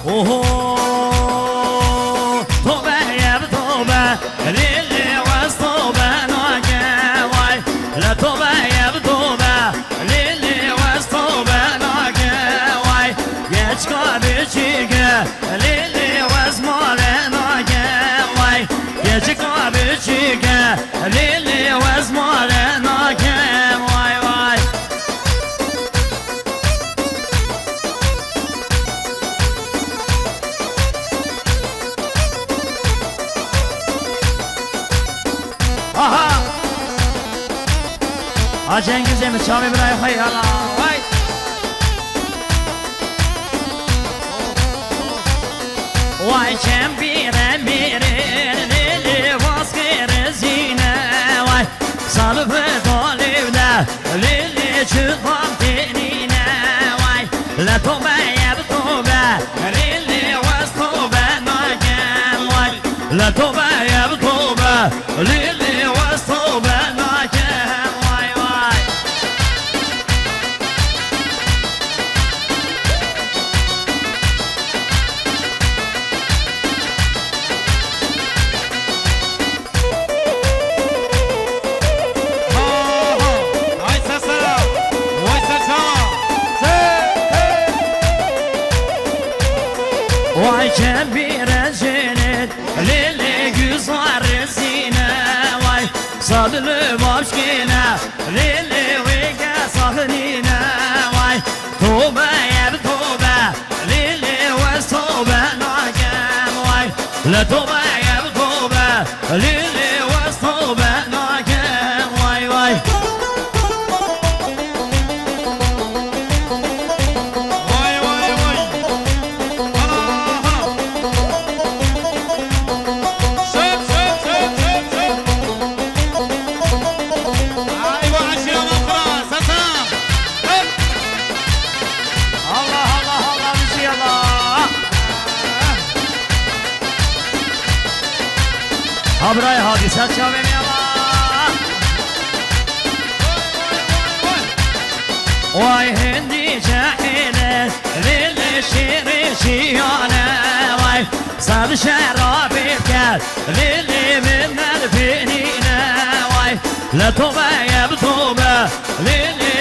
اوهو توبه يا توبه للي وسطوبه ناقواي لا توبه يا توبه للي وسطوبه ناقواي يشكى بشيكه للي وسموله ناقواي يشكى بشيكه للي وسموله ناقواي واي Aha! Cengiz Emir Şami Bray hayala. Vay! Vay cembire mirin lili vaskere zine vay salıfı dolivde lili çıkam tenine vay la tobe yeb tobe lili vas tobe nagen vay la tobe yeb tobe lili vas tobe nagen vay vay Vay cembire cennet lili güzar zine vay sadlı başkine lili vege sahnine vay tobe yeb tobe lili ve tobe nagen vay la tobe yeb tobe lili ve tobe nagen vay vay Abray hadise çavem yala Vay hindi cahile lili şiri şiyane Vay sad şerabip gel lili minner finine Vay la tobe yeb tobe lili